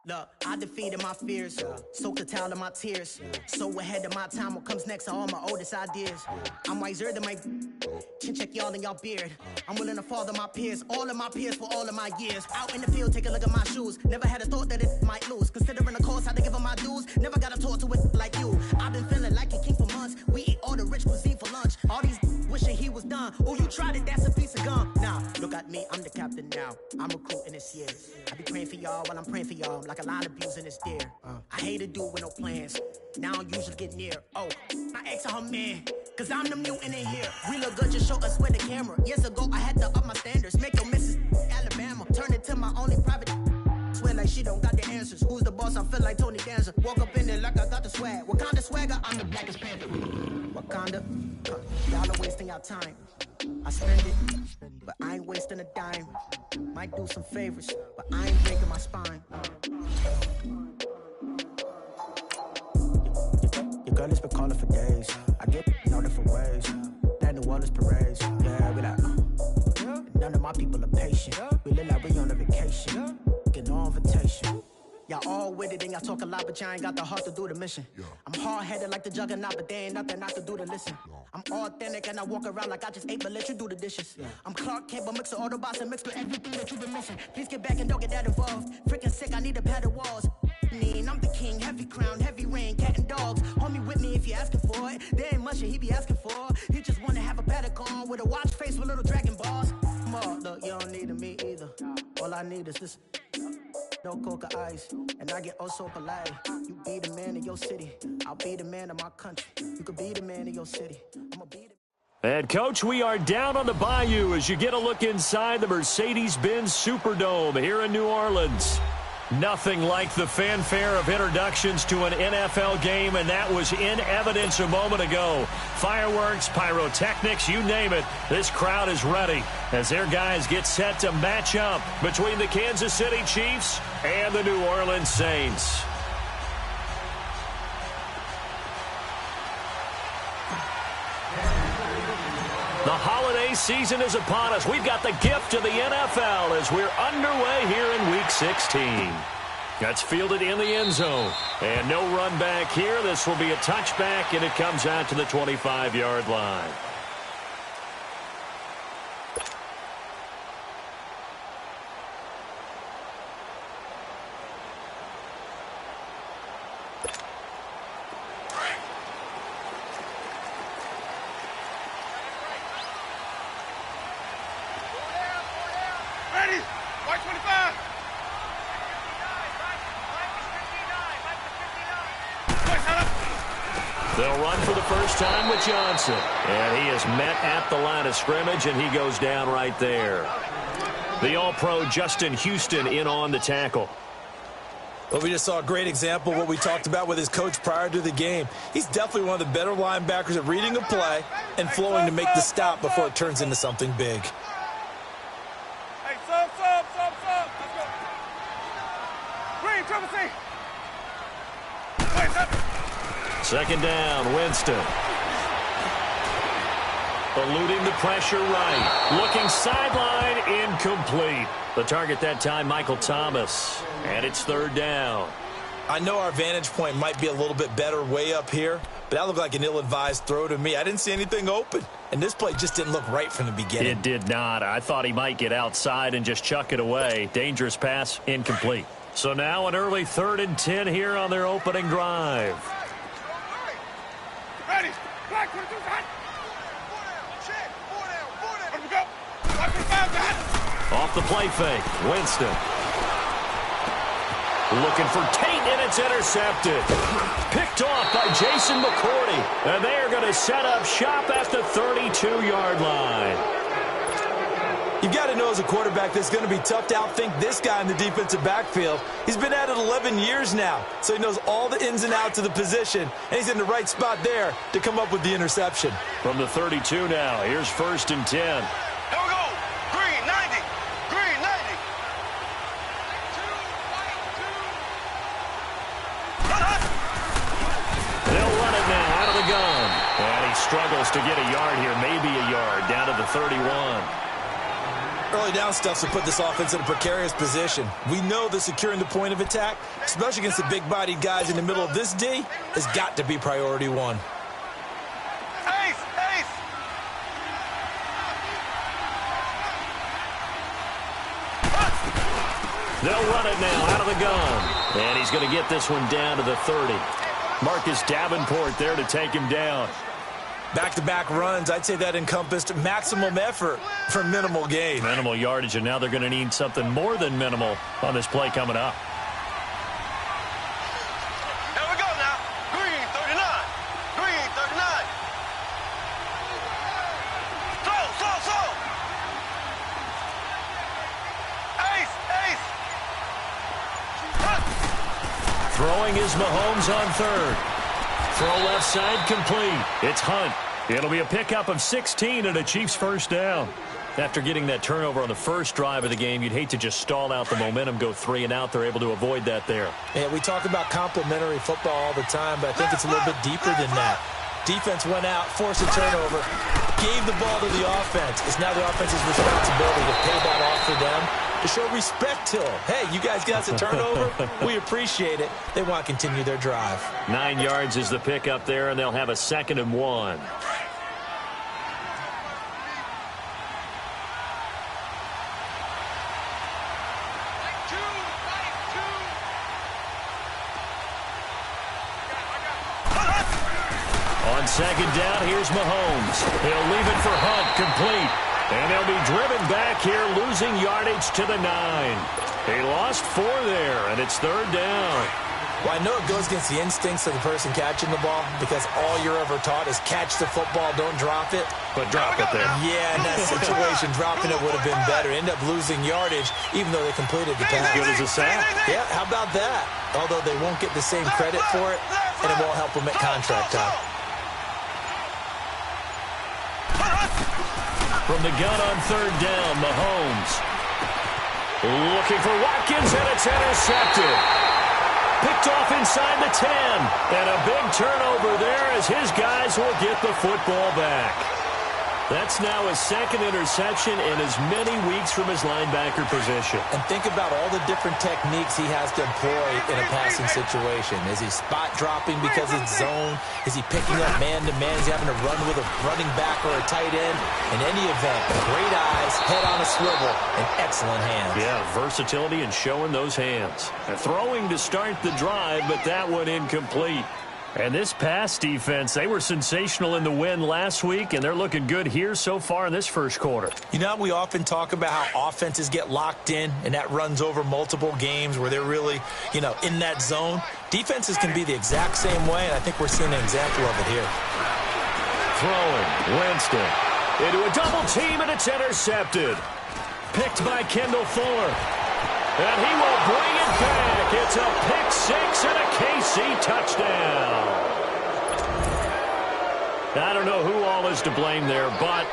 Look, I defeated my fears, soaked a towel in my tears. So ahead of my time, what comes next are all my oldest ideas. I'm wiser than my chin check y'all in y'all beard. I'm willing to father my peers, all of my peers for all of my years. Out in the field, take a look at my shoes. Never had a thought that it might lose. Considering the cost, I had to give up my dues. Never got a talk to it like you. I've been feeling like a king for months. We eat all the rich cuisine for lunch. All these wishing he was done. Oh, you tried it, that's a piece of gum. Nah, look at me, I'm the captain now. I'm recruiting this year. I be praying for y'all while I'm praying for y'all. Like a line abusing this deer. I hate a dude with no plans. Now I usually get near. Oh, I ex her man. Cause I'm the mutant in here. We look good, just show us where the camera. Years ago, I had to up my standards. Make no misses, Alabama. Turn it to my only private. Swear like she don't got the answers. Who's the boss? I feel like Tony Danza. Walk up in there like I got the swag. Wakanda swagger, I'm the blackest panther. Wakanda, y'all are wasting your time. I spend it, but I ain't wasting a dime. Might do some favors, but I ain't breaking my spine. Your girl has been calling for days. I get all different ways. That New Orleans parades. Yeah, we like, none of my people are patient. We look like we on a vacation. Get no invitation. Y'all all with it and y'all talk a lot, but y'all ain't got the heart to do the mission. I'm hard-headed like the juggernaut, but there ain't nothing I can do to listen. I'm authentic and I walk around like I just ate, but let you do the dishes. I'm Clark Kent, but mix the Autobots and mix with everything that you've been missing. Please get back and don't get that involved. Freaking sick, I need a padded walls. I'm the king, heavy crown, heavy rain, cat and dogs. Homie with me if you're asking for it. There ain't much that he be asking for. He just wanna have a paddock on with a watch face with little dragon balls. Look, you don't need me either. All I need is this. No coca ice, and I get oh so polite. You be the man of your city, I'll be the man of my country. You could be the man of your city, I'ma be the... And, Coach, we are down on the bayou as you get a look inside the Mercedes-Benz Superdome here in New Orleans. Nothing like the fanfare of introductions to an NFL game, and that was in evidence a moment ago. Fireworks, pyrotechnics, you name it. This crowd is ready as their guys get set to match up between the Kansas City Chiefs and the New Orleans Saints. The holiday season is upon us. We've got the gift of the NFL as we're underway here in Week 16. That's fielded in the end zone. And no run back here. This will be a touchback, and it comes out to the 25-yard line. They'll run for the first time with Johnson. And he is met at the line of scrimmage, and he goes down right there. The All-Pro Justin Houston in on the tackle. Well, we just saw a great example of what we talked about with his coach prior to the game. He's definitely one of the better linebackers at reading a play and flowing to make the stop before it turns into something big. Hey, sub. Let's go. Green, triple C. Second down, Winston. Eluding the pressure right. Looking sideline, incomplete. The target that time, Michael Thomas. And it's third down. I know our vantage point might be a little bit better way up here, but that looked like an ill-advised throw to me. I didn't see anything open, and this play just didn't look right from the beginning. It did not. I thought he might get outside and just chuck it away. Dangerous pass, incomplete. So now an early 3rd and 10 here on their opening drive. Ready. Black 22 hot. Let me go. Black 25 hot. Off the play fake, Winston. Looking for Tate, and it's intercepted. Picked off by Jason McCourty. And they are going to set up shop at the 32-yard line. You've got to know as a quarterback that it's going to be tough to outthink this guy in the defensive backfield. He's been at it 11 years now, so he knows all the ins and outs of the position, and he's in the right spot there to come up with the interception. From the 32 now, here's 1st and 10. Here we go. Green, 90. Green, 90. They'll run it now out of the gun. And he struggles to get a yard here, maybe a yard, down to the 31. Early down stuff to put this offense in a precarious position. We know that securing the point of attack, especially against the big-bodied guys in the middle of this D, has got to be priority one. Ace! Ace! They'll run it now out of the gun. And he's going to get this one down to the 30. Marcus Davenport there to take him down. Back-to-back runs, I'd say that encompassed maximum effort for minimal gain. Minimal yardage, and now they're going to need something more than minimal on this play coming up. Here we go now. Green 39. Green 39. Slow. Ace. Throwing is Mahomes on third. Throw left side complete. It's Hunt. It'll be a pickup of 16 and a Chiefs first down. After getting that turnover on the first drive of the game, you'd hate to just stall out the momentum, go 3 and out. They're able to avoid that there. Yeah, we talk about complementary football all the time, but I think it's a little bit deeper than that. Defense went out, forced a turnover, gave the ball to the offense. It's now the offense's responsibility to pay that off for them, to show respect to them. Hey, you guys got a turnover? We appreciate it. They want to continue their drive. 9 yards is the pickup there, and they'll have a 2nd and 1. On 2nd down, here's Mahomes. He'll leave it for Hunt, complete. And they'll be driven back here, losing yardage to the 9. They lost 4 there, and it's 3rd down. Well, I know it goes against the instincts of the person catching the ball, because all you're ever taught is catch the football, don't drop it. But drop it there. Yeah, in that situation, dropping it would have been better. End up losing yardage, even though they completed the pass. Good as a sack. Yeah, how about that? Although they won't get the same credit for it, and it won't help them at contract time. From the gun on 3rd down, Mahomes. Looking for Watkins, and it's intercepted. Picked off inside the 10. And a big turnover there as his guys will get the football back. That's now his 2nd interception in as many weeks from his linebacker position. And think about all the different techniques he has to employ in a passing situation. Is he spot dropping because it's zone? Is he picking up man-to-man? Is he having to run with a running back or a tight end? In any event, great eyes, head on a swivel, and excellent hands. Yeah, versatility and showing those hands. And throwing to start the drive, but that one incomplete. And this pass defense, they were sensational in the win last week, and they're looking good here so far in this first quarter. You know, we often talk about how offenses get locked in, and that runs over multiple games where they're really, in that zone. Defenses can be the exact same way, and I think we're seeing an example of it here. Throwing, Winston. Into a double team, and it's intercepted. Picked by Kendall Fuller. And he will bring it back. It's a pick 6 and a KC touchdown. I don't know who all is to blame there, but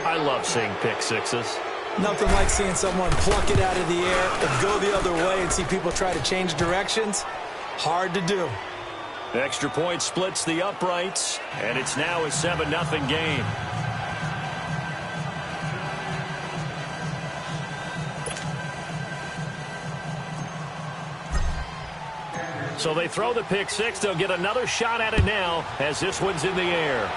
I love seeing pick 6s. Nothing like seeing someone pluck it out of the air and go the other way and see people try to change directions. Hard to do. Extra point splits the uprights, and it's now a 7-0 game. So they throw the pick 6. They'll get another shot at it now as this one's in the air.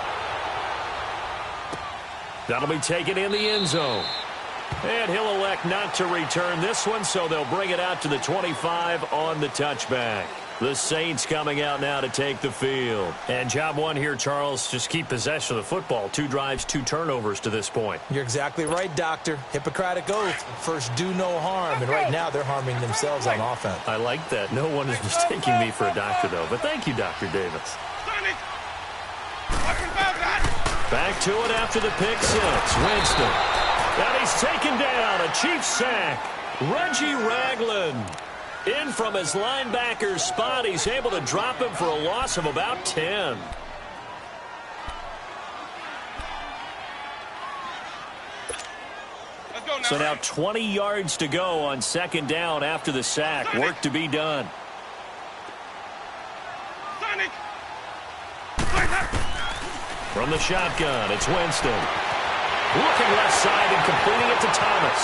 That'll be taken in the end zone. And he'll elect not to return this one, so they'll bring it out to the 25 on the touchback. The Saints coming out now to take the field. And job one here, Charles, just keep possession of the football. 2 drives, 2 turnovers to this point. You're exactly right, Doctor. Hippocratic oath. First, do no harm. And right now, they're harming themselves on offense. I like that. No one is mistaking me for a doctor, though. But thank you, Dr. Davis. Back to it after the pick 6. Winston. And he's taken down. A Chiefs sack. Reggie Ragland. In from his linebacker spot. He's able to drop him for a loss of about 10. So now 20 yards to go on 2nd down after the sack. Work to be done. From the shotgun, it's Winston. Looking left side and completing it to Thomas.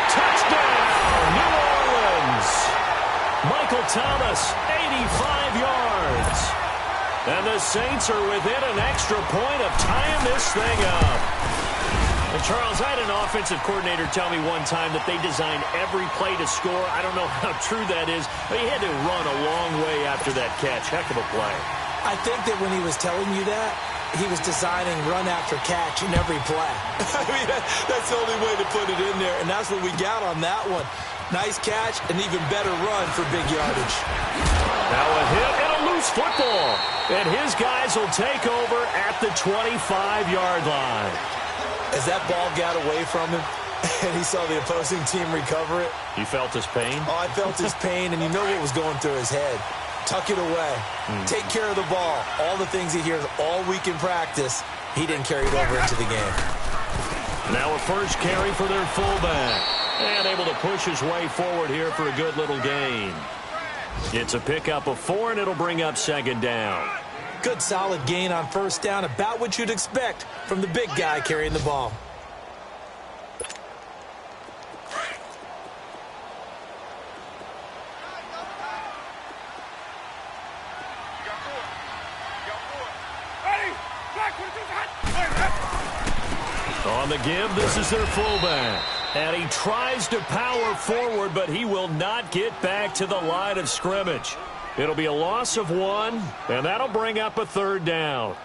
Touchdown, New Orleans. Michael Thomas, 85 yards. And the Saints are within an extra point of tying this thing up. And Charles, I had an offensive coordinator tell me one time that they designed every play to score. I don't know how true that is, but he had to run a long way after that catch. Heck of a play. I think that when he was telling you that, he was designing run after catch in every play. I mean, that's the only way to put it in there, and that's what we got on that one. Nice catch, an even better run for big yardage. Now a hit and a loose football. And his guys will take over at the 25-yard line. As that ball got away from him, and he saw the opposing team recover it. You felt his pain? Oh, I felt his pain, and you know what was going through his head. Tuck it away. Take care of the ball. All the things he hears all week in practice, he didn't carry it over into the game. Now a first carry for their fullback. And able to push his way forward here for a good little gain. It's a pickup of 4, and it'll bring up second down. Good solid gain on first down, about what you'd expect from the big guy carrying the ball. On the give, this is their fullback. And he tries to power forward, but he will not get back to the line of scrimmage. It'll be a loss of 1, and that'll bring up a third down.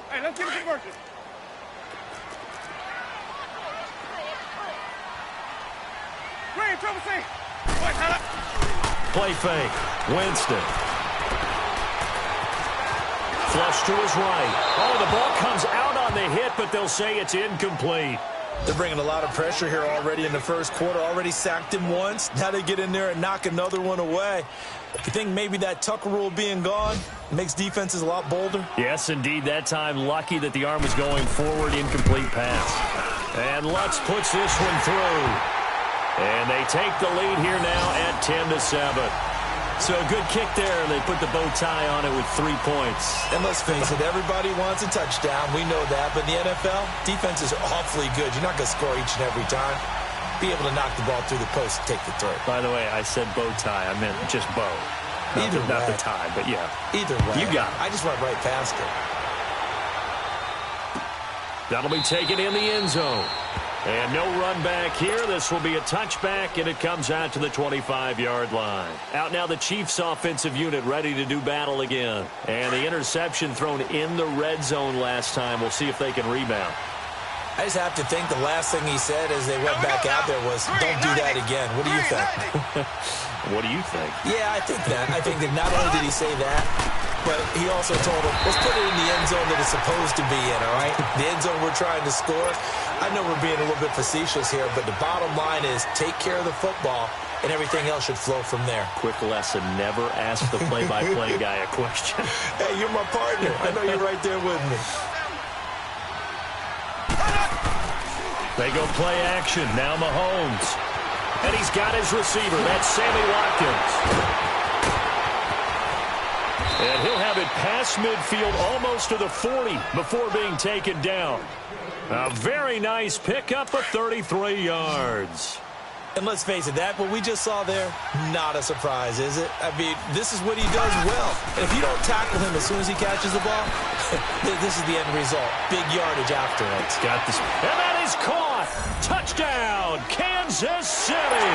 Hey, let's get it working. Green, trouble C. Play fake. Winston. Flush to his right. Oh, the ball comes out on the hit, but they'll say it's incomplete. They're bringing a lot of pressure here already in the first quarter. Already sacked him once. Now they get in there and knock another one away. You think maybe that Tucker rule being gone makes defenses a lot bolder? Yes, indeed. That time, lucky that the arm was going forward. Incomplete pass. And Lutz puts this one through. And they take the lead here now at 10-7. So a good kick there. They put the bow tie on it with 3 points. And let's face it, everybody wants a touchdown. We know that. But in the NFL, defenses are awfully good. You're not going to score each and every time. Be able to knock the ball through the post and take the throw. By the way, I said bow tie. I meant just bow. Not the tie, but yeah. Either way. You got it. I just went right past it. That'll be taken in the end zone. And no run back here. This will be a touchback, and it comes out to the 25-yard line. Out now the Chiefs offensive unit ready to do battle again. And the interception thrown in the red zone last time. We'll see if they can rebound. I just have to think the last thing he said as they went back out there was, don't do that again. What do you think? What do you think? Yeah, I think that. I think that not only did he say that, but he also told him, let's put it in the end zone that it's supposed to be in, all right? The end zone we're trying to score. I know we're being a little bit facetious here, but the bottom line is take care of the football, and everything else should flow from there. Quick lesson, never ask the play-by-play guy a question. Hey, you're my partner. I know you're right there with me. They go play action. Now Mahomes. And he's got his receiver. That's Sammy Watkins. And he'll have it past midfield almost to the 40 before being taken down. A very nice pickup of 33 yards. And let's face it, that what we just saw there, not a surprise, is it? I mean, this is what he does well. And if you don't tackle him as soon as he catches the ball, this is the end result. Big yardage after it. Got this. And that is caught. Touchdown, Kansas City.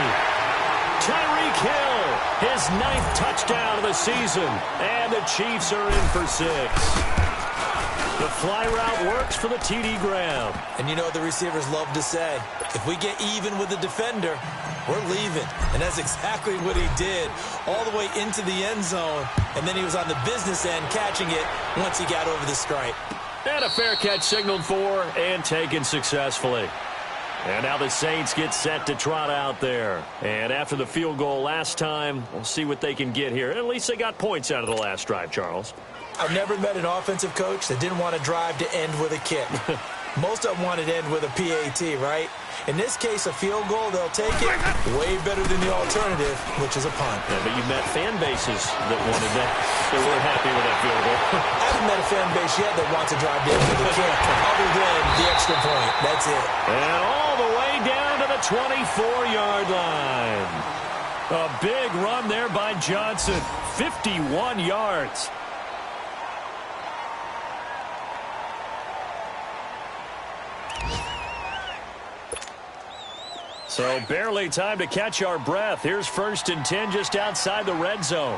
Tyreek Hill, his 9th touchdown of the season. And the Chiefs are in for 6. The fly route works for the TD grab. And you know what the receivers love to say? If we get even with the defender, we're leaving. And that's exactly what he did all the way into the end zone. And then he was on the business end catching it once he got over the stripe. And a fair catch signaled for and taken successfully. And now the Saints get set to trot out there. And after the field goal last time, we'll see what they can get here. At least they got points out of the last drive, Charles. I've never met an offensive coach that didn't want to drive to end with a kick. Most of them wanted to end with a PAT, right? In this case, a field goal, they'll take it way better than the alternative, which is a punt. Yeah, but you've met fan bases that wanted that. They weren't happy with that field goal. I haven't met a fan base yet that wants to drive to end with a kick, other than the extra point. That's it. And all the way down to the 24-yard line. A big run there by Johnson. 51 yards. So barely time to catch our breath. Here's 1st and 10 just outside the red zone.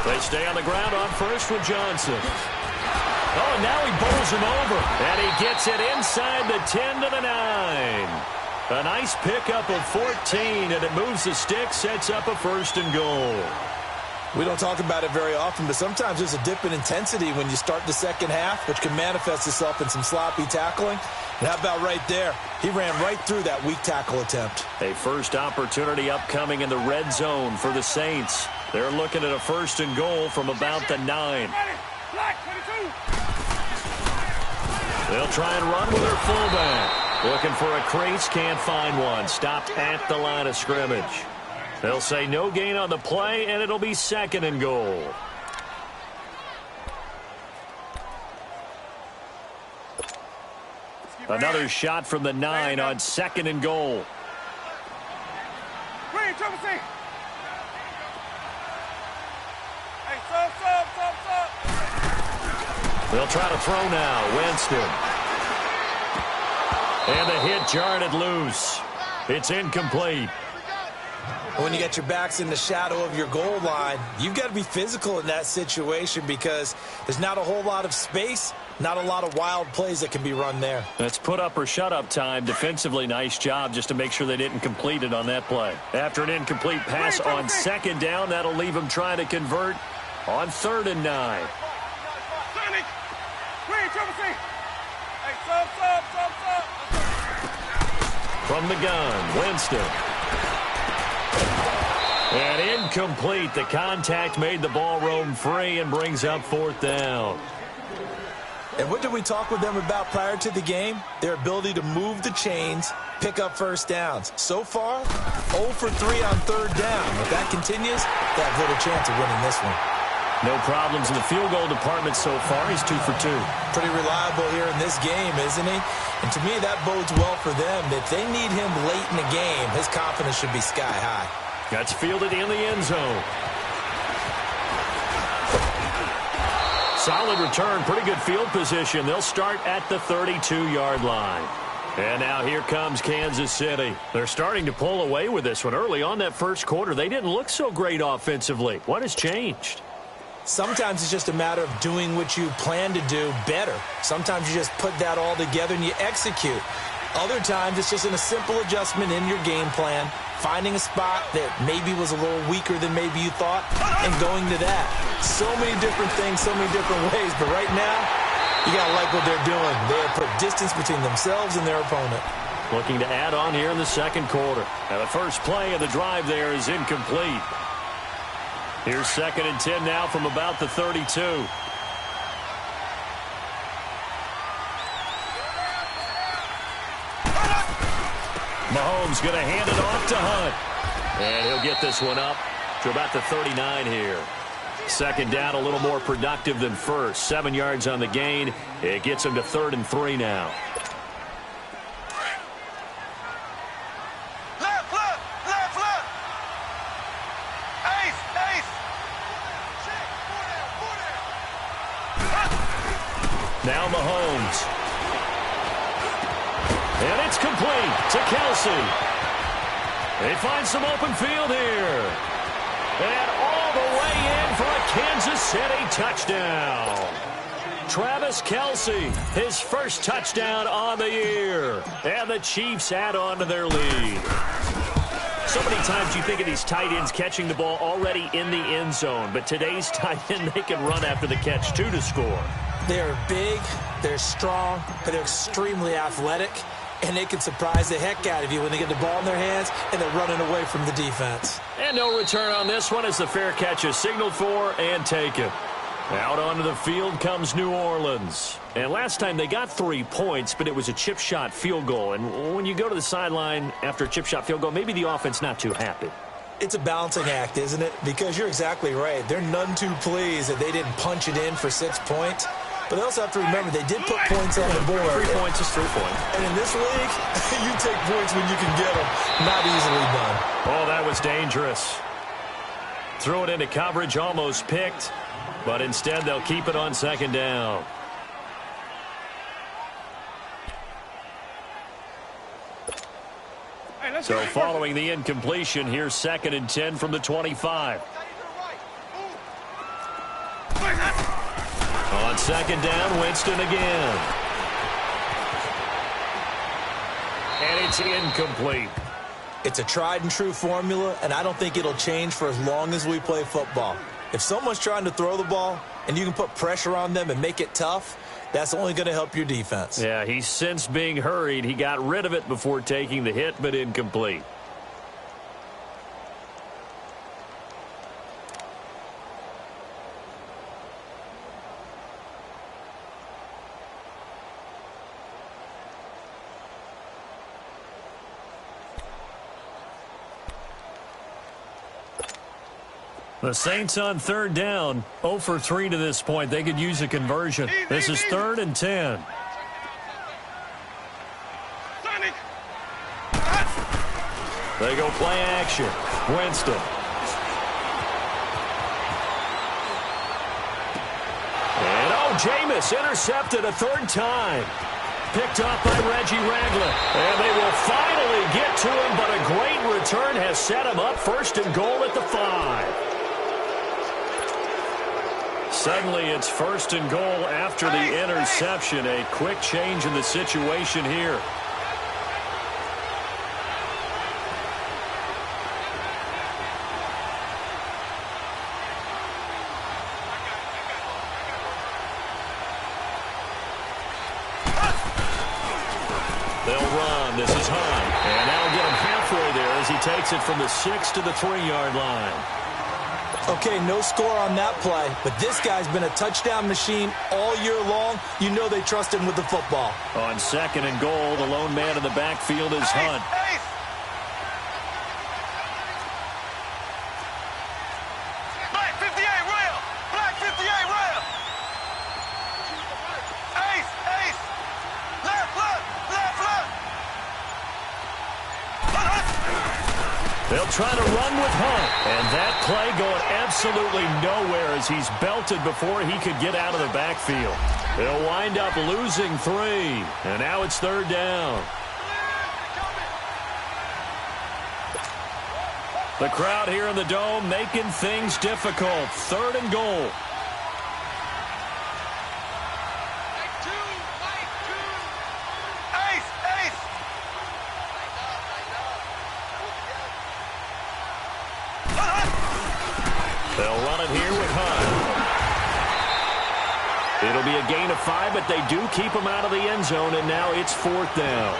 They stay on the ground on first with Johnson. Oh, now he bowls him over. And he gets it inside the 10 to the 9. A nice pickup of 14, and it moves the stick, sets up a 1st and goal. We don't talk about it very often, but sometimes there's a dip in intensity when you start the second half, which can manifest itself in some sloppy tackling. And how about right there? He ran right through that weak tackle attempt. A first opportunity upcoming in the red zone for the Saints. They're looking at a 1st and goal from about the 9. They'll try and run with their fullback. Looking for a crease, can't find one. Stopped at the line of scrimmage. They'll say no gain on the play, and it'll be 2nd and goal. Another shot from the 9 on 2nd and goal. Green, triple C. Hey, sub. They'll try to throw now. Winston. And the hit jarred loose. It's incomplete. When you get your backs in the shadow of your goal line, you've got to be physical in that situation because there's not a whole lot of space, not a lot of wild plays that can be run there. That's put up or shut up time. Defensively, nice job just to make sure they didn't complete it on that play. After an incomplete pass on 2nd down, that'll leave them trying to convert on 3rd and 9. Green, triple C. Hey, sub. From the gun, Winston. And incomplete. The contact made the ball roam free and brings up 4th down. And what did we talk with them about prior to the game? Their ability to move the chains, pick up 1st downs. So far, 0 for 3 on 3rd down. If that continues, they have little chance of winning this one. No problems in the field goal department so far. He's 2 for 2. Pretty reliable here in this game, isn't he? And to me, that bodes well for them. If they need him late in the game, his confidence should be sky high. That's fielded in the end zone. Solid return, pretty good field position. They'll start at the 32-yard line. And now here comes Kansas City. They're starting to pull away with this one. Early on that first quarter, they didn't look so great offensively. What has changed? Sometimes it's just a matter of doing what you plan to do better. Sometimes you just put that all together and you execute. Other times it's just a simple adjustment in your game plan, finding a spot that maybe was a little weaker than maybe you thought, and going to that. So many different things, so many different ways, but right now, you got to like what they're doing. They have put distance between themselves and their opponent. Looking to add on here in the second quarter. And the first play of the drive there is incomplete. Here's 2nd and 10 now from about the 32. Mahomes going to hand it off to Hunt. And he'll get this one up to about the 39 here. 2nd down, a little more productive than first. 7 yards on the gain. It gets him to 3rd and 3 now. Now Mahomes. And it's complete to Kelsey. They find some open field here. And all the way in for a Kansas City touchdown. Travis Kelsey, his first touchdown on the year. And the Chiefs add on to their lead. So many times you think of these tight ends catching the ball already in the end zone. But today's tight end, they can run after the catch, too, to score. They are big, they're strong, and they're extremely athletic, and they can surprise the heck out of you when they get the ball in their hands and they're running away from the defense. And no return on this one as the fair catch is signaled for and taken. Out onto the field comes New Orleans. And last time they got 3 points, but it was a chip shot field goal. And when you go to the sideline after a chip shot field goal, maybe the offense not too happy. It's a balancing act, isn't it? Because you're exactly right. They're none too pleased that they didn't punch it in for 6 points. But they also have to remember they did put points on the board. 3 points is 3 points. And in this league, you take points when you can get them. Not easily done. Oh, that was dangerous. Threw it into coverage, almost picked. But instead, they'll keep it on second down. So following the incompletion, here's 2nd and 10 from the 25. On second down, Winston again. And it's incomplete. It's a tried and true formula, and I don't think it'll change for as long as we play football. If someone's trying to throw the ball and you can put pressure on them and make it tough, that's only going to help your defense. Yeah, he's since being hurried. He got rid of it before taking the hit, but incomplete. The Saints on third down, 0 for 3 to this point. They could use a conversion. This is 3rd and 10. They go play action. Winston. And Jameis intercepted a 3rd time. Picked off by Reggie Ragland. And they will finally get to him, but a great return has set him up 1st and goal at the 5. Suddenly, it's 1st and goal after the interception. A quick change in the situation here. They'll run. This is Hunt. And that'll get him halfway there as he takes it from the 6 to the 3-yard line. Okay, no score on that play, but this guy's been a touchdown machine all year long. You know they trust him with the football. On 2nd and goal, the lone man in the backfield is Hunt. Black 58 rail! Black 58 rail! Ace! Ace! Left, left, left, left! They'll try to run with Hunt. And that play going absolutely nowhere as he's belted before he could get out of the backfield. They'll wind up losing 3. And now it's 3rd down. The crowd here in the Dome making things difficult. 3rd and goal. They'll run it here with Hunt. It'll be a gain of 5, but they do keep him out of the end zone, and now it's 4th down.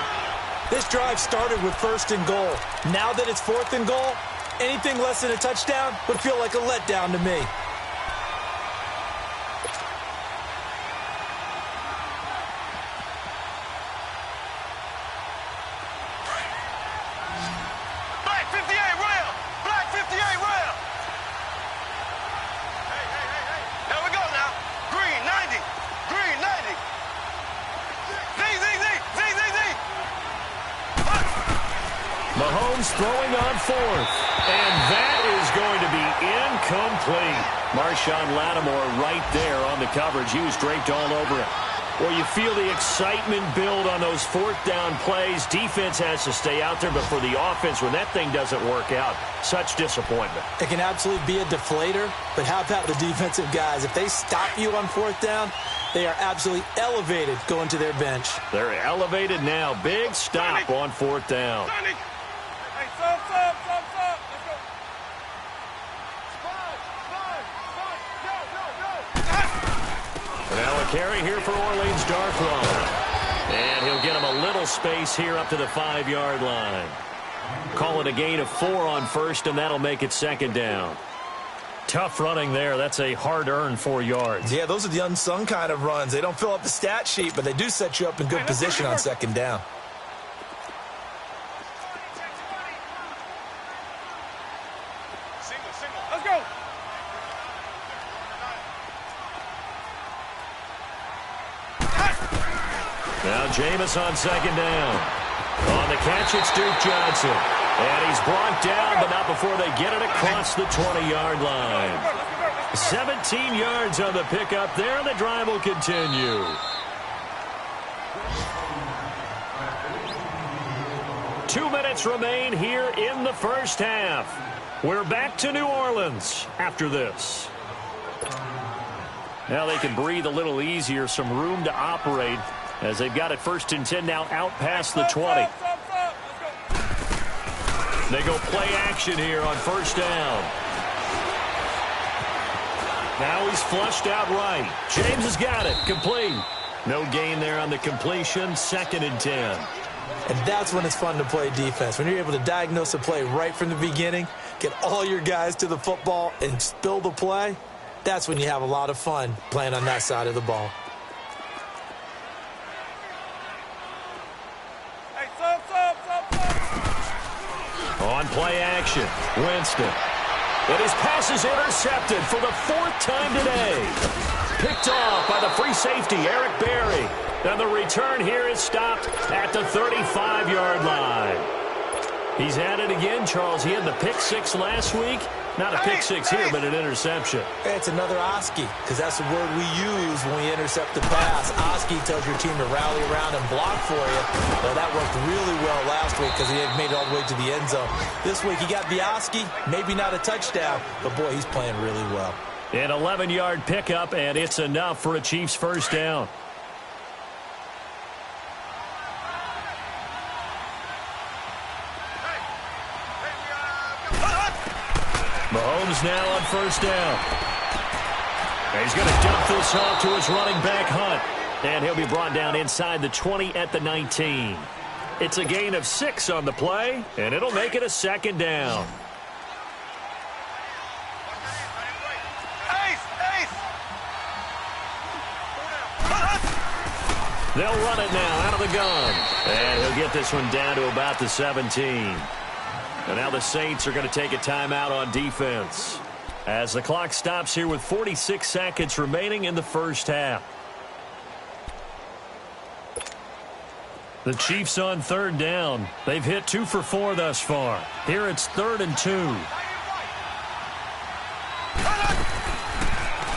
This drive started with 1st and goal. Now that it's 4th and goal, anything less than a touchdown would feel like a letdown to me. Black 58 rail! Black 58 rail! Here we go now. Green 90. Green 90. Z, Z, Z, Z, Z, Z. Mahomes throwing on 4th. And that is going to be incomplete. Marshawn Lattimore right there on the coverage. He was draped all over it. Well, you feel the excitement build on those 4th down plays. Defense has to stay out there, but for the offense, when that thing doesn't work out, such disappointment. It can absolutely be a deflator, but how about the defensive guys? If they stop you on 4th down, they are absolutely elevated going to their bench. They're elevated now. Big stop on 4th down. Hey, sub. Let's go. And Now a carry here for Orleans Darkron. And he'll get him a little space here up to the 5-yard line. Call it a gain of 4 on first, and that'll make it second down. Tough running there. That's a hard-earned 4 yards. Yeah, those are the unsung kind of runs. They don't fill up the stat sheet, but they do set you up in good position on second down. Let's go. Now Jameis on second down. On the catch, it's Duke Johnson. And he's brought down, but not before they get it across the 20-yard line. 17 yards on the pickup there, and the drive will continue. Two minutes remain here in the first half. We're back to New Orleans after this. Now they can breathe a little easier, some room to operate as they've got it 1st and 10 now out past the 20. They go play action here on 1st down. Now he's flushed out right. James has got it. Complete. No gain there on the completion. 2nd and 10. And that's when it's fun to play defense. When you're able to diagnose a play right from the beginning, get all your guys to the football, and spill the play, that's when you have a lot of fun playing on that side of the ball. Hey, sub. On play action, Winston. And his pass is intercepted for the 4th time today. Picked off by the free safety, Eric Berry. And the return here is stopped at the 35-yard line. He's at it again, Charles. He had the pick 6 last week. Not a pick 6 here, but an interception. Hey, it's another Oski, because that's the word we use when we intercept the pass. Oski tells your team to rally around and block for you. Well, that worked really well last week because he had made it all the way to the end zone. This week he got the Oski, maybe not a touchdown, but boy, he's playing really well. An 11-yard pickup, and it's enough for a Chiefs 1st down. Mahomes now on 1st down. And he's going to dump this off to his running back, Hunt. And he'll be brought down inside the 20 at the 19. It's a gain of 6 on the play, and it'll make it a 2nd down. They'll run it now out of the gun. And he'll get this one down to about the 17. And now the Saints are going to take a timeout on defense as the clock stops here with 46 seconds remaining in the first half. The Chiefs on 3rd down. They've hit 2 for 4 thus far. Here it's 3rd and 2.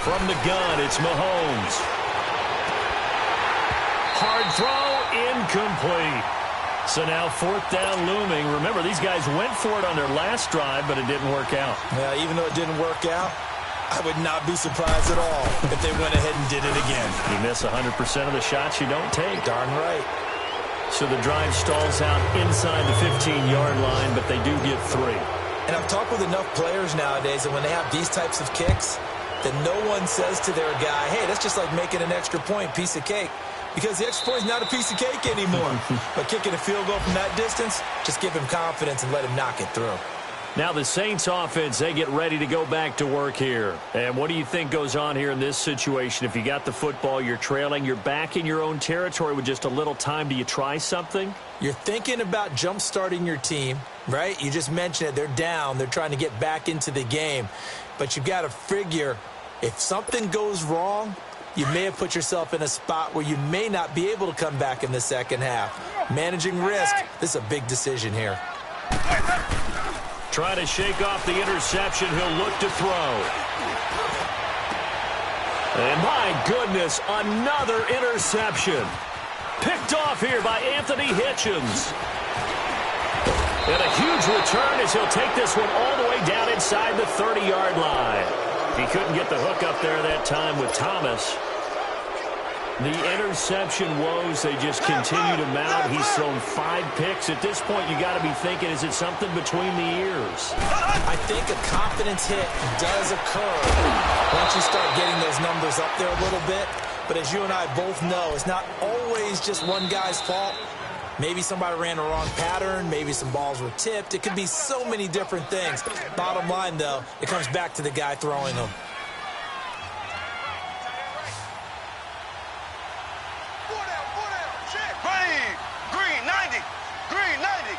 From the gun, it's Mahomes. Hard throw, incomplete. So now 4th down looming. Remember, these guys went for it on their last drive, but it didn't work out. Yeah, even though it didn't work out, I would not be surprised at all if they went ahead and did it again. You miss 100% of the shots you don't take. Darn right. So the drive stalls out inside the 15-yard line, but they do get 3. And I've talked with enough players nowadays that when they have these types of kicks, that no one says to their guy, hey, that's just like making an extra point, piece of cake. Because the extra point is not a piece of cake anymore. But kicking a field goal from that distance, just give him confidence and let him knock it through. Now the Saints offense, they get ready to go back to work here. And what do you think goes on here in this situation? If you got the football, you're trailing, you're back in your own territory with just a little time. Do you try something? You're thinking about jump-starting your team, right? You just mentioned it. They're down. They're trying to get back into the game. But you've got to figure if something goes wrong, you may have put yourself in a spot where you may not be able to come back in the second half. Managing risk, this is a big decision here. Trying to shake off the interception. He'll look to throw. And my goodness, another interception. Picked off here by Anthony Hitchens. And a huge return as he'll take this one all the way down inside the 30-yard line. He couldn't get the hook up there that time with Thomas. The interception woes, they just continue to mount. He's thrown 5 picks. At this point, you got to be thinking, is it something between the ears? I think a confidence hit does occur once you start getting those numbers up there a little bit. But as you and I both know, it's not always just one guy's fault. Maybe somebody ran the wrong pattern. Maybe some balls were tipped. It could be so many different things. Bottom line, though, it comes back to the guy throwing them. Green 90. Green 90.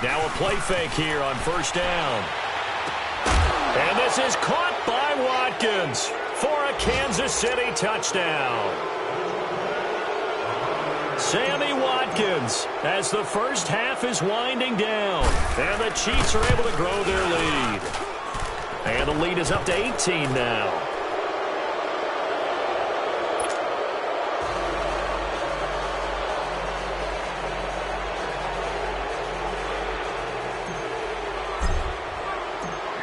Now a play fake here on first down. And this is caught by Watkins for a Kansas City touchdown. Sammy Watkins as the first half is winding down. And the Chiefs are able to grow their lead. And the lead is up to 18 now.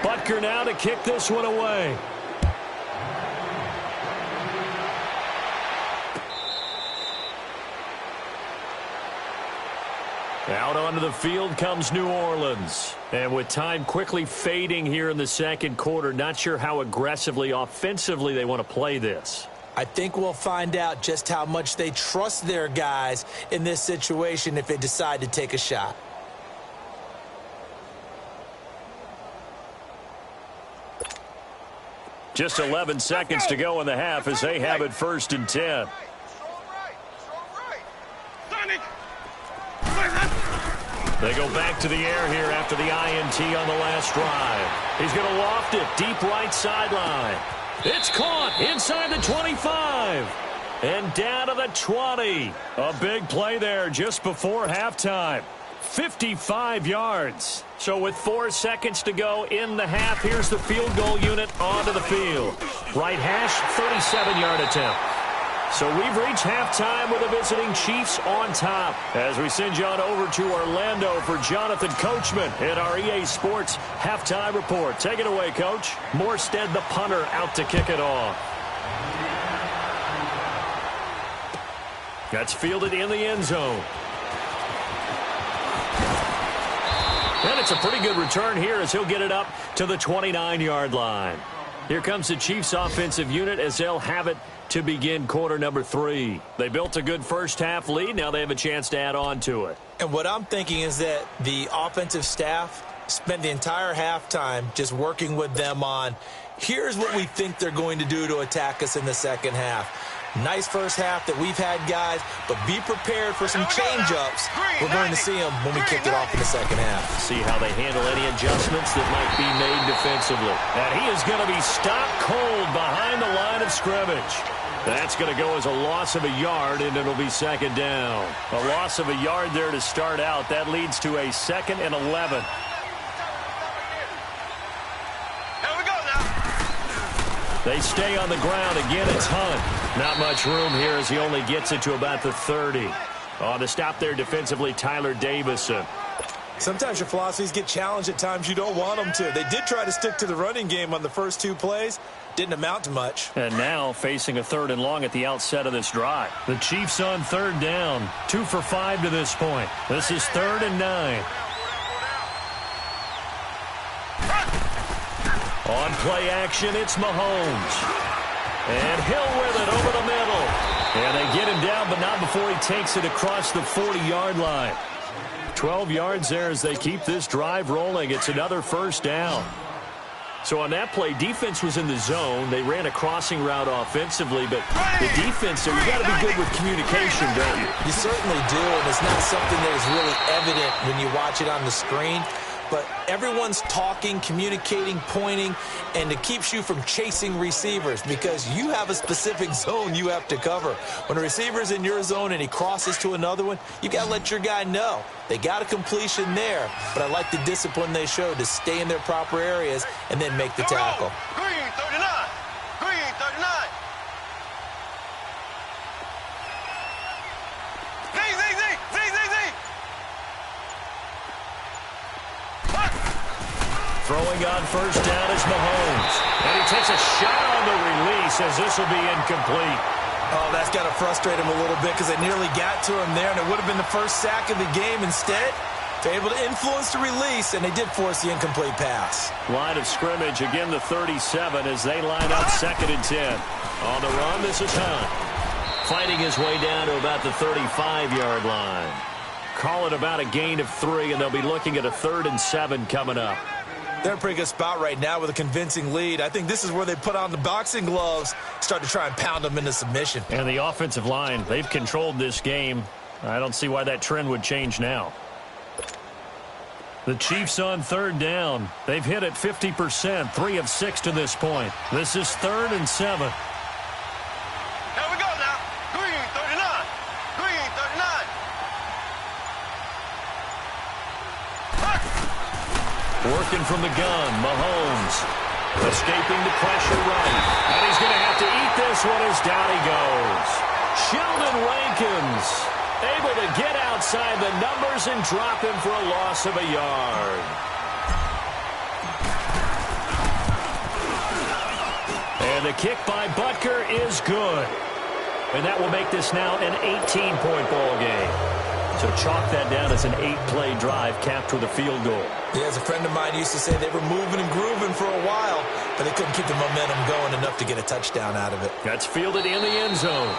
Butker now to kick this one away. Out onto the field comes New Orleans. And with time quickly fading here in the second quarter, not sure how aggressively, offensively they want to play this. I think we'll find out just how much they trust their guys in this situation if they decide to take a shot. Just 11 seconds to go in the half as they have it 1st and 10. They go back to the air here after the INT on the last drive. He's going to loft it deep right sideline. It's caught inside the 25. And down to the 20. A big play there just before halftime. 55 yards. So with 4 seconds to go in the half, here's the field goal unit onto the field. Right hash, 37-yard attempt. So we've reached halftime with the visiting Chiefs on top. As we send you on over to Orlando for Jonathan Coachman in our EA Sports halftime report. Take it away, Coach. Morstead, the punter, out to kick it off. That's fielded in the end zone. And it's a pretty good return here as he'll get it up to the 29-yard line. Here comes the Chiefs offensive unit as they'll have it to begin quarter number 3. They built a good first half lead. Now they have a chance to add on to it. And what I'm thinking is that the offensive staff spent the entire halftime just working with them on, here's what we think they're going to do to attack us in the second half. Nice first half that we've had, guys, but be prepared for some change-ups. We're going to see them when we kick it off in the second half. See how they handle any adjustments that might be made defensively. And he is going to be stopped cold behind the line of scrimmage. That's going to go as a loss of a yard, and it'll be second down. A loss of a yard there to start out. That leads to a 2nd and 11. They stay on the ground. Again, it's Hunt. Not much room here as he only gets it to about the 30. On the stop there defensively, Tyler Davison. Sometimes your philosophies get challenged at times you don't want them to. They did try to stick to the running game on the first 2 plays. Didn't amount to much. And now facing a 3rd and long at the outset of this drive. The Chiefs on 3rd down. 2 for 5 to this point. This is 3rd and 9. On play action, it's Mahomes. And Hill with it over the middle. And they get him down, but not before he takes it across the 40-yard line. 12 yards there as they keep this drive rolling. It's another first down. So on that play, defense was in the zone. They ran a crossing route offensively, but the defense, so you got to be good with communication, don't you? You certainly do, and it's not something that is really evident when you watch it on the screen. But everyone's talking, communicating, pointing, and it keeps you from chasing receivers because you have a specific zone you have to cover. When a receiver's in your zone and he crosses to another one, you got to let your guy know. They got a completion there, but I like the discipline they showed to stay in their proper areas and then make the tackle. Green 39. Green 39. Throwing on first down is Mahomes. And he takes a shot on the release as this will be incomplete. Oh, that's got to frustrate him a little bit because they nearly got to him there, and it would have been the first sack of the game. Instead, They're able to influence the release, and they did force the incomplete pass. Line of scrimmage, again the 37 as they line up 2nd and 10. On the run, this is Hunt. Fighting his way down to about the 35-yard line. Call it about a gain of 3, and they'll be looking at a 3rd and 7 coming up. They're in a pretty good spot right now with a convincing lead. I think this is where they put on the boxing gloves, start to try and pound them into submission. And the offensive line, they've controlled this game. I don't see why that trend would change now. The Chiefs on 3rd down. They've hit it 50%, 3 of 6 to this point. This is 3rd and 7. Here we go now. Green 39. Green 39. Working from the gun, Mahomes. Escaping the pressure right. And he's going to have to eat this one as down he goes. Sheldon Rankins able to get outside the numbers and drop him for a loss of a yard. And the kick by Butker is good. And that will make this now an 18-point ball game. So chalk that down as an 8-play drive capped with a field goal. Yeah, as a friend of mine used to say, they were moving and grooving for a while, but they couldn't keep the momentum going enough to get a touchdown out of it. That's fielded in the end zone.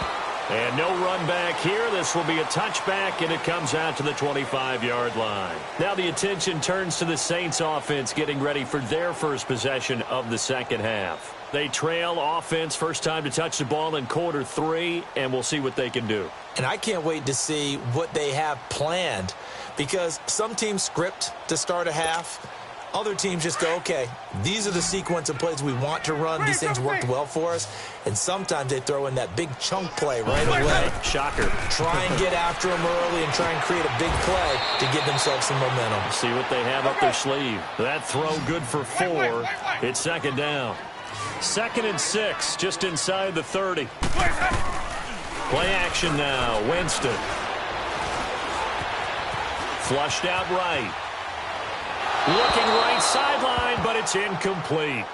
And no run back here. This will be a touchback, and it comes out to the 25-yard line. Now the attention turns to the Saints offense getting ready for their first possession of the second half. They trail offense, first time to touch the ball in quarter 3, and we'll see what they can do. And I can't wait to see what they have planned, because some teams script to start a half. Other teams just go, okay, these are the sequence of plays we want to run. These things worked well for us. And sometimes they throw in that big chunk play right away. Shocker. Try and get after them early and try and create a big play to give themselves some momentum. See what they have up their sleeve. That throw good for 4. It's 2nd down. 2nd and 6, just inside the 30. Play action now. Winston. Flushed out right. Looking right sideline, but it's incomplete.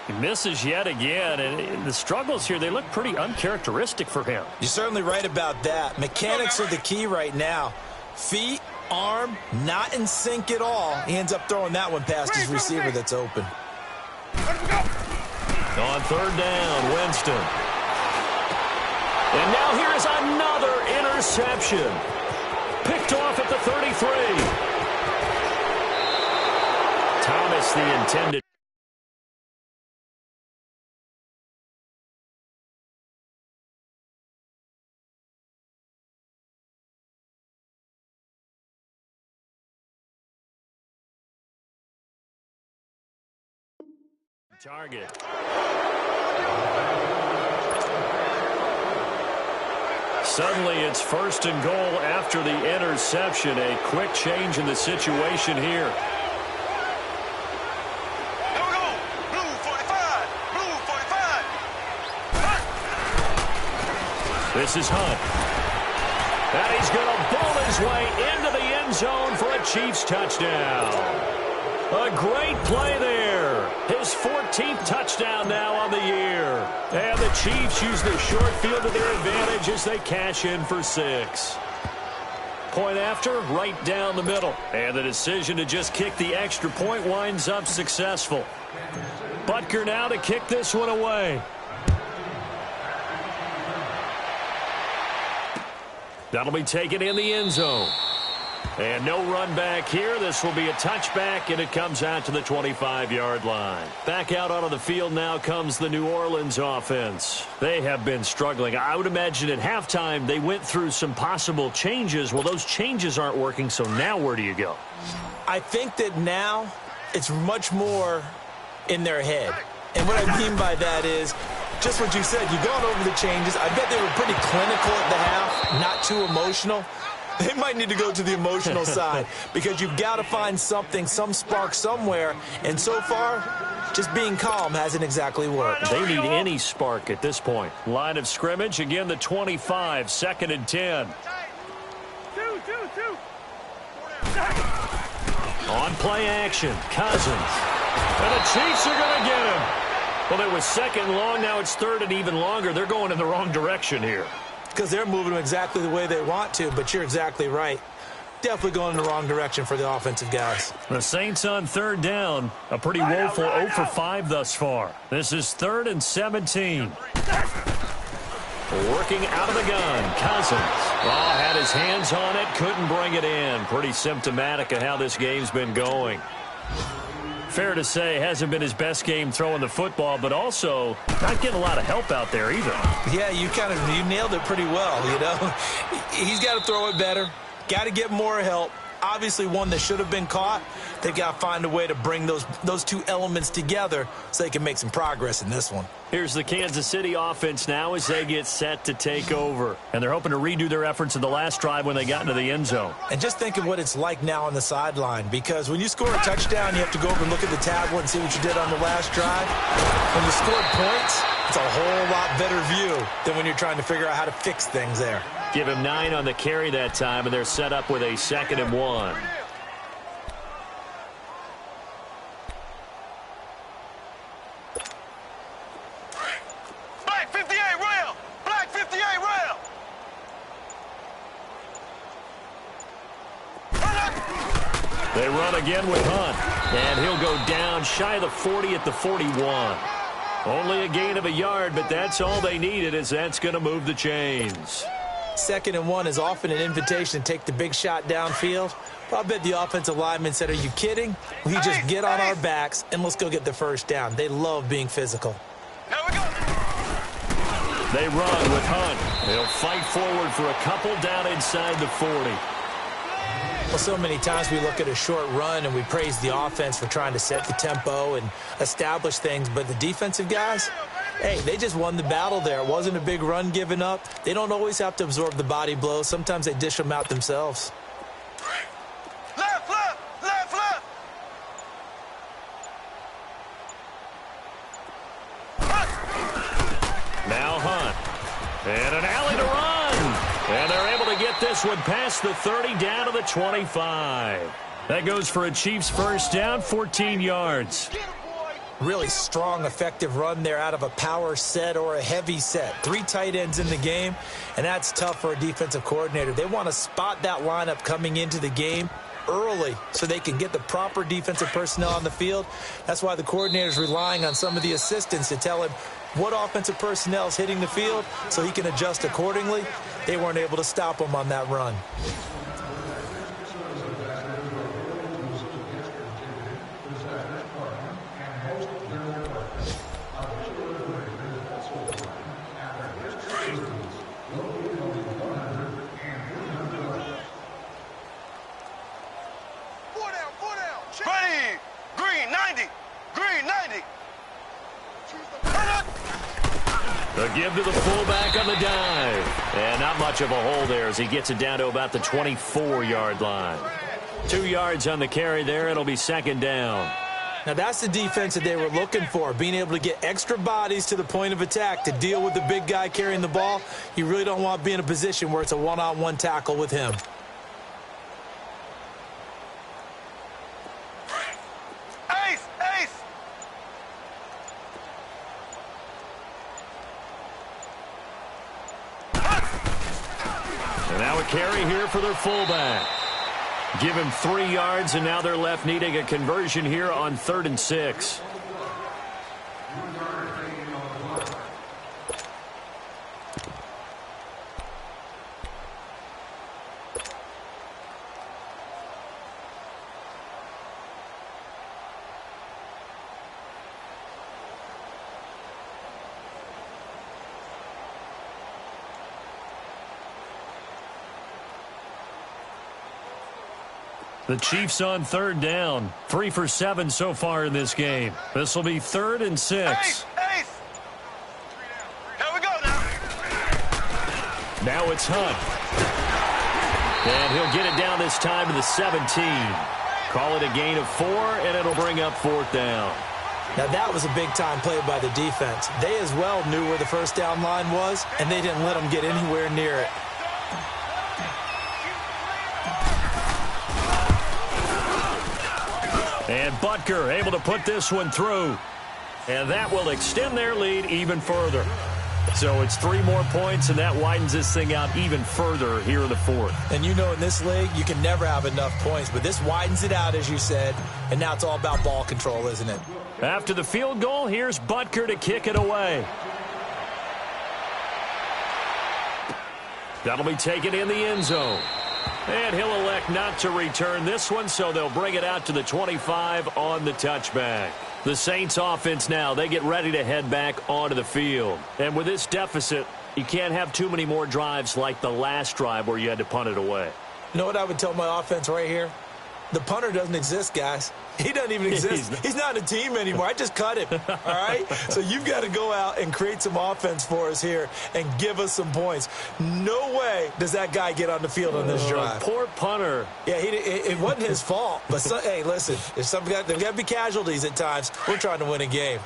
He misses yet again, and the struggles here, they look pretty uncharacteristic for him. You're certainly right about that. Mechanics are the key right now. Feet, arm, not in sync at all. He ends up throwing that one past his receiver that's open. On 3rd down, Winston. And now here is another interception. Picked off at the 33. Thomas, the intended. Target. Suddenly it's 1st and goal after the interception. A quick change in the situation here. This is Hunt. And he's going to bowl his way into the end zone for a Chiefs touchdown. A great play there. His 14th touchdown now on the year. And the Chiefs use the short field to their advantage as they cash in for 6. Point after, right down the middle. And the decision to just kick the extra point winds up successful. Butker now to kick this one away. That'll be taken in the end zone. And no run back here. This will be a touchback, and it comes out to the 25-yard line. Back out onto the field now comes the New Orleans offense. They have been struggling. I would imagine at halftime they went through some possible changes. Well, those changes aren't working, so now where do you go? I think that now it's much more in their head. And what I mean by that is just what you said. You've gone over the changes. I bet they were pretty clinical at the half, not too emotional. They might need to go to the emotional side because you've got to find something, some spark somewhere. And so far, just being calm hasn't exactly worked. They need any spark at this point. Line of scrimmage, again, the 25, 2nd and 10. On play action, Cousins. And the Chiefs are going to get him. Well, it was 2nd and long. Now it's 3rd and even longer. They're going in the wrong direction here. Because they're moving them exactly the way they want to, but you're exactly right. definitely going in the wrong direction for the offensive guys. The Saints on third down. A pretty woeful 0 for 5 thus far. This is 3rd and 17. Working out of the gun, Cousins. Oh, had his hands on it, couldn't bring it in. Pretty symptomatic of how this game's been going. Fair to say, hasn't been his best game throwing the football, but also not getting a lot of help out there either. Yeah, you nailed it pretty well, you know. He's got to throw it better, got to get more help. Obviously one that should have been caught. They've got to find a way to bring those two elements together so they can make some progress in this one. Here's the Kansas City offense now as they get set to take over. And they're hoping to redo their efforts in the last drive when they got into the end zone. And just think of what it's like now on the sideline, because when you score a touchdown, you have to go over and look at the tablet and see what you did on the last drive. When you scored points, it's a whole lot better view than when you're trying to figure out how to fix things there. Give him 9 on the carry that time, and they're set up with a 2nd and 1. Black 58 rail! Black 58 rail! They run again with Hunt, and he'll go down shy of the 40 at the 41. Only a gain of a yard, but that's all they needed, as that's going to move the chains. 2nd and 1 is often an invitation to take the big shot downfield. But I bet the offensive lineman said, are you kidding? We just get on our backs and let's go get the first down. They love being physical. Here we go! They run with Hunt. They'll fight forward for a couple down inside the 40. Well, so many times we look at a short run and we praise the offense for trying to set the tempo and establish things, but the defensive guys, hey, they just won the battle there. It wasn't a big run given up. They don't always have to absorb the body blows. Sometimes they dish them out themselves. Left, left, left, left! Now Hunt. And an alley to run. And they're able to get this one past the 30 down to the 25. That goes for a Chiefs first down, 14 yards. Really strong, effective run there out of a power set or a heavy set. 3 tight ends in the game, and that's tough for a defensive coordinator. They want to spot that lineup coming into the game early so they can get the proper defensive personnel on the field. That's why the coordinator's relying on some of the assistants to tell him what offensive personnel is hitting the field so he can adjust accordingly. They weren't able to stop him on that run. Ready! Green 90! Green 90! The give to the fullback on the dive. And not much of a hole there as he gets it down to about the 24-yard line. 2 yards on the carry there. It'll be 2nd down. Now that's the defense that they were looking for, being able to get extra bodies to the point of attack to deal with the big guy carrying the ball. You really don't want to be in a position where it's a one-on-one tackle with him. Ace! Ace! And now a carry here for their fullback. Give him 3 yards, and now they're left needing a conversion here on 3rd and 6. The Chiefs on 3rd down. 3 for 7 so far in this game. This will be 3rd and 6. Ace! Ace! Here we go now. Now it's Hunt. And he'll get it down this time to the 17. Call it a gain of 4, and it'll bring up 4th down. Now that was a big-time play by the defense. They as well knew where the first down line was, and they didn't let them get anywhere near it. And Butker able to put this one through. And that will extend their lead even further. So it's 3 more points, and that widens this thing out even further here in the fourth. And you know in this league, you can never have enough points, but this widens it out, as you said, and now it's all about ball control, isn't it? After the field goal, here's Butker to kick it away. That'll be taken in the end zone. And he'll elect not to return this one, so they'll bring it out to the 25 on the touchback. The Saints offense now, they get ready to head back onto the field. And with this deficit, you can't have too many more drives like the last drive where you had to punt it away. You know what I would tell my offense right here? The punter doesn't exist, guys. He doesn't even exist. He's not a team anymore. I just cut him, all right? So you've got to go out and create some offense for us here and give us some points. No way does that guy get on the field on this drive. Poor punter. Yeah, it wasn't his fault. But, hey, listen, there's got to be casualties at times. We're trying to win a game.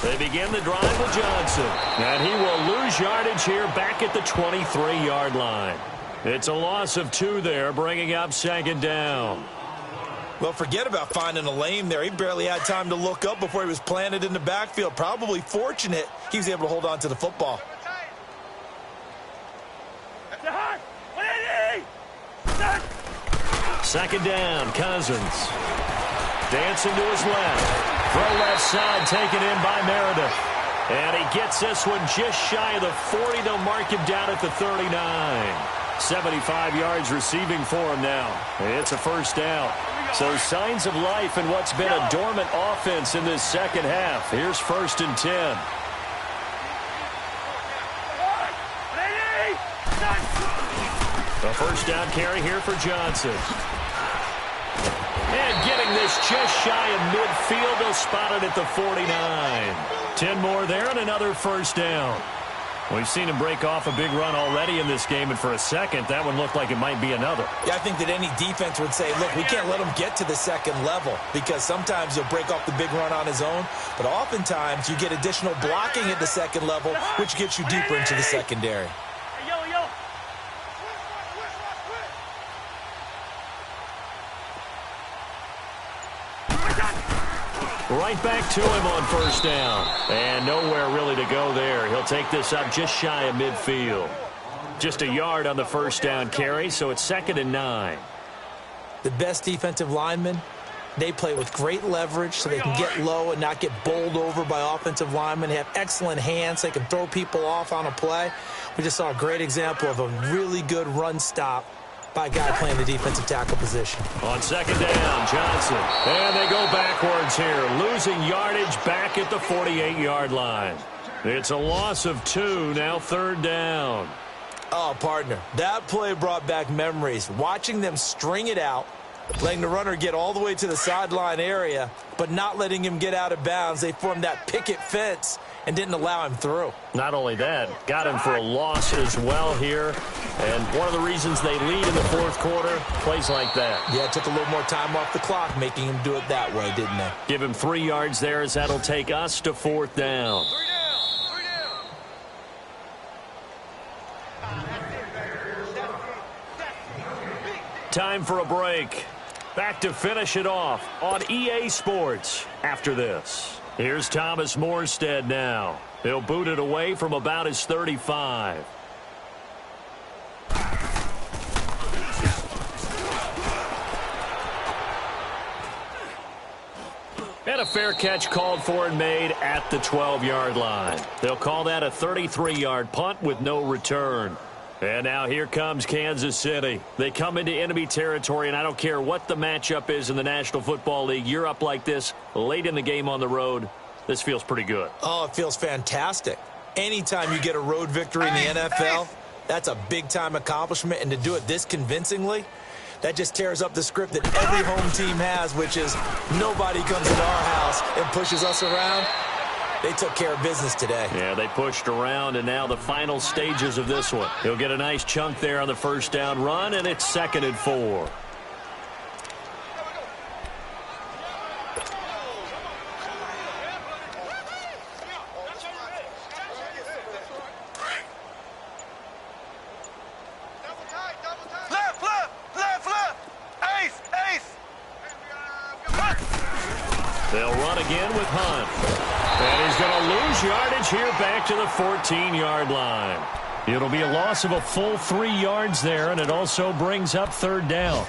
They begin the drive with Johnson. And he will lose yardage here back at the 23-yard line. It's a loss of 2 there, bringing up second down. Well, forget about finding a lane there. He barely had time to look up before he was planted in the backfield. Probably fortunate he was able to hold on to the football. Second down, Cousins. Dancing to his left. Throw left side taken in by Meredith. And he gets this one just shy of the 40. They'll mark him down at the 39. 75 yards receiving for him now. It's a first down. So signs of life in what's been a dormant offense in this second half. Here's 1st and 10. A first down carry here for Johnson. And getting this just shy of midfield. They'll spot it at the 49. 10 more there and another first down. We've seen him break off a big run already in this game, and for a second, that one looked like it might be another. Yeah, I think that any defense would say, look, we can't let him get to the second level because sometimes he'll break off the big run on his own, but oftentimes you get additional blocking at the second level, which gets you deeper into the secondary. Right back to him on first down. And nowhere really to go there. He'll take this up just shy of midfield. Just a yard on the first down carry, so it's 2nd and 9. The best defensive linemen, they play with great leverage so they can get low and not get bowled over by offensive linemen. They have excellent hands. They can throw people off on a play. We just saw a great example of a really good run stop by a guy playing the defensive tackle position. On second down, Johnson. And they go backwards here, losing yardage back at the 48-yard line. It's a loss of 2, now 3rd down. Oh, partner, that play brought back memories. Watching them string it out, letting the runner get all the way to the sideline area, but not letting him get out of bounds. They formed that picket fence and didn't allow him through. Not only that, got him for a loss as well here. And one of the reasons they lead in the fourth quarter, plays like that. Yeah, it took a little more time off the clock, making him do it that way, didn't they? Give him 3 yards there as that'll take us to 4th down. 3 down. Time for a break. Back to finish it off on EA Sports after this. Here's Thomas Morstead now. He'll boot it away from about his 35. And a fair catch called for and made at the 12-yard line. They'll call that a 33-yard punt with no return. And now here comes Kansas City. They come into enemy territory, and I don't care what the matchup is in the National Football League. You're up like this late in the game on the road. This feels pretty good. Oh, it feels fantastic. Anytime you get a road victory in the NFL, that's a big-time accomplishment. And to do it this convincingly, that just tears up the script that every home team has, which is nobody comes into our house and pushes us around. They took care of business today. Yeah, they pushed around, and now the final stages of this one. He'll get a nice chunk there on the first down run, and it's 2nd and 4. Left. Ace. run again with Hunt. And he's going to lose yardage here back to the 14-yard line. It'll be a loss of a full 3 yards there, and it also brings up third down.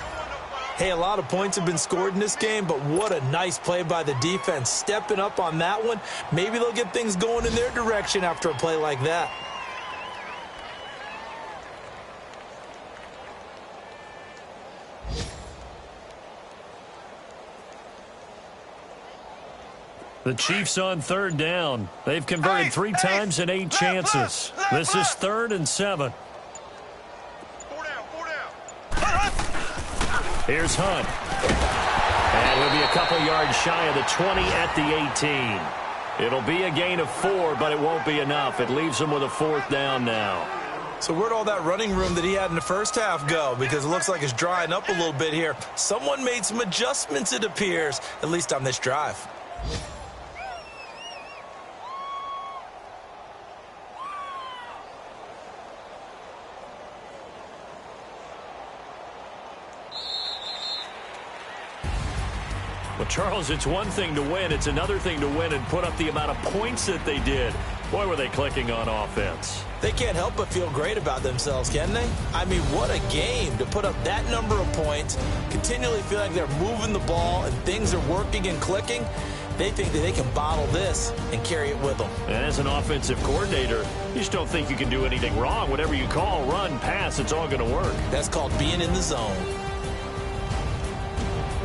Hey, a lot of points have been scored in this game, but what a nice play by the defense. Stepping up on that one. Maybe they'll get things going in their direction after a play like that. The Chiefs on third down. They've converted 3 times in 8 chances. This is 3rd and 7. 4 down. Here's Hunt. And he'll be a couple yards shy of the 20 at the 18. It'll be a gain of 4, but it won't be enough. It leaves him with a 4th down now. So where'd all that running room that he had in the first half go? Because it looks like it's drying up a little bit here. Someone made some adjustments, it appears, at least on this drive. Well, Charles, it's one thing to win. It's another thing to win and put up the amount of points that they did. Boy, were they clicking on offense. They can't help but feel great about themselves, can they? I mean, what a game to put up that number of points, continually feel like they're moving the ball and things are working and clicking. They think that they can bottle this and carry it with them. And as an offensive coordinator, you just don't think you can do anything wrong. Whatever you call, run, pass, it's all going to work. That's called being in the zone.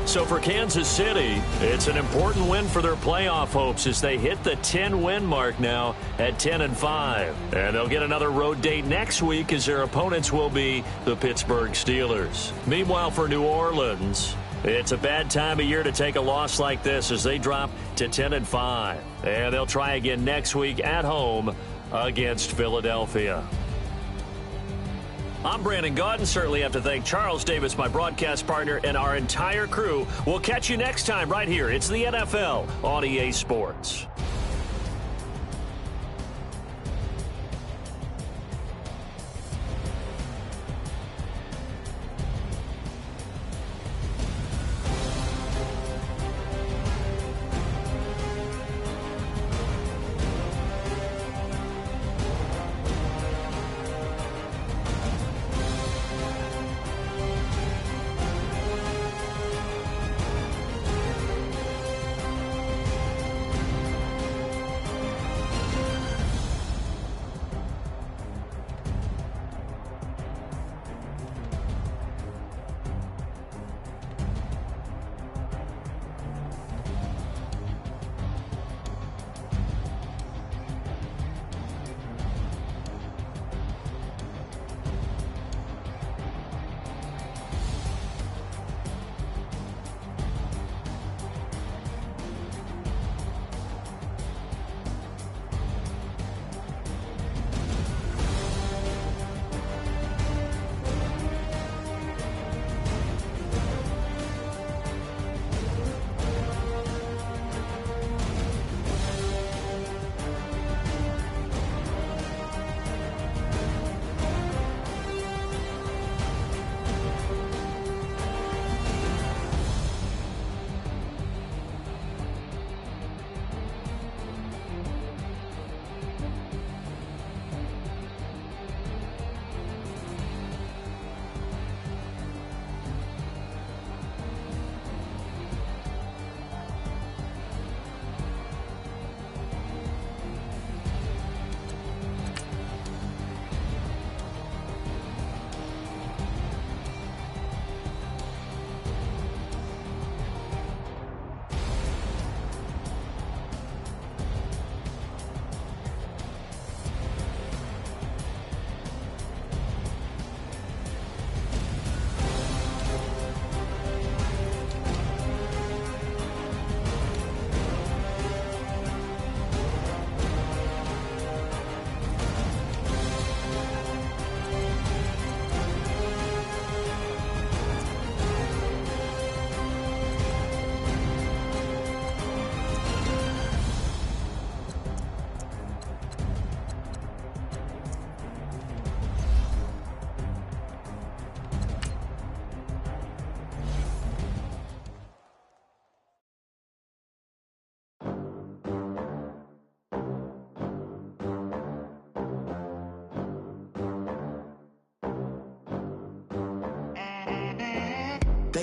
So for Kansas City, it's an important win for their playoff hopes as they hit the 10-win mark now at 10-5. And they'll get another road date next week as their opponents will be the Pittsburgh Steelers. Meanwhile, for New Orleans, it's a bad time of year to take a loss like this as they drop to 10-5. And they'll try again next week at home against Philadelphia. I'm Brandon Gaudin. Certainly have to thank Charles Davis, my broadcast partner, and our entire crew. We'll catch you next time right here. It's the NFL on EA Sports.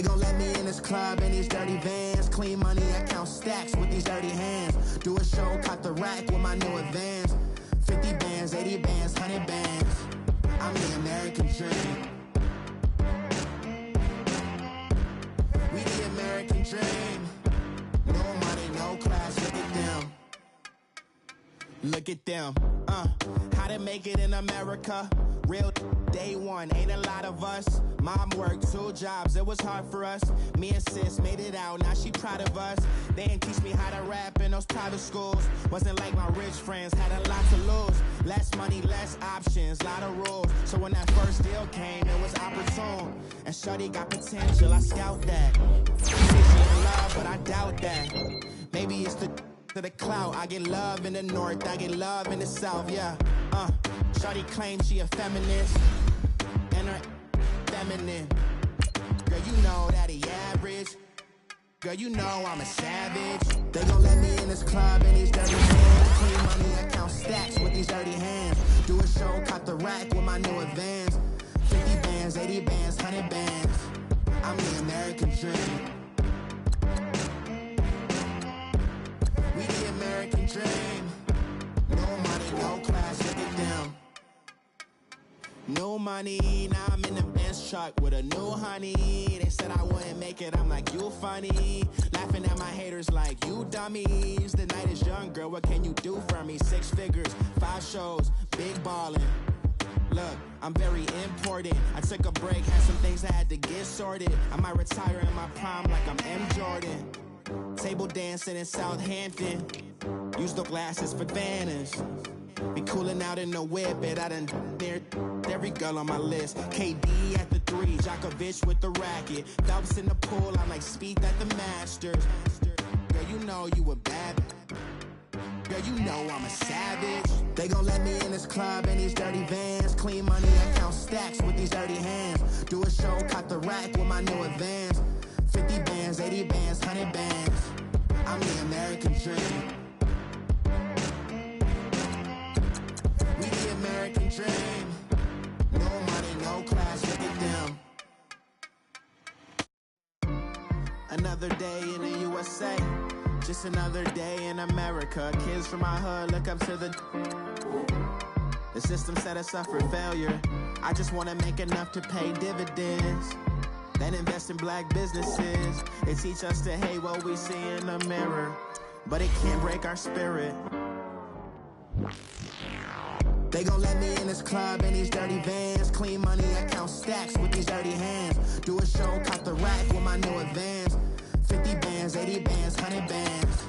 They gon' let me in this club in these dirty vans. Clean money, I count stacks with these dirty hands. Do a show, cut the rack with my new advance. 50 bands, 80 bands, 100 bands. I'm the American dream. We the American dream. No money, no class, look at them. Look at them, how to make it in America. Real day one, ain't a lot of us. Mom worked 2 jobs, it was hard for us. Me and sis made it out, now she proud of us. They didn't teach me how to rap in those private schools. Wasn't like my rich friends, had a lot to lose. Less money, less options, lot of rules. So when that first deal came, it was opportune. And shorty got potential, I scout that. She say she in love, but I doubt that. Maybe it's to the clout. I get love in the north, I get love in the south, yeah. Shorty claims she a feminist, and her feminine. Girl, you know that he average. Girl, you know I'm a savage. They gon' let me in this club in these dirty hands. Clean money, I count stacks with these dirty hands. Do a show, cut the rack with my new advance. 50 bands, 80 bands, 100 bands. I'm the American dream. We the American dream. No money, no class, look at them. No money, now I'm in the Benz truck with a new honey. They said I wouldn't make it, I'm like, you funny. Laughing at my haters like, you dummies. The night is young, girl, what can you do for me? 6 figures, 5 shows, big ballin'. Look, I'm very important. I took a break, had some things I had to get sorted. I might retire in my prime like I'm M. Jordan. Table dancing in Southampton. Use the glasses for banners. Be cooling out in the whip, but I done near every girl on my list. KD at the 3, Djokovic with the racket. Phelps in the pool, I'm like Speed at the Masters. Girl, you know you a bad. Girl, you know I'm a savage. They gon' let me in this club in these dirty vans. Clean money, I count stacks with these dirty hands. Do a show, cut the rack with my new advance. 50 bands, 80 bands, 100 bands. I'm the American dream. We the American dream. No money, no class, look at them. Another day in the USA. Just another day in America. Kids from my hood look up to the system set us up for failure. I just wanna make enough to pay dividends. Then invest in black businesses. They teach us to hate what we see in the mirror, but it can't break our spirit. They gon' let me in this club in these dirty vans. Clean money, I count stacks with these dirty hands. Do a show, cut the rack with my new advance. 50 bands, 80 bands, 100 bands.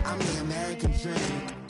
I'm the American dream.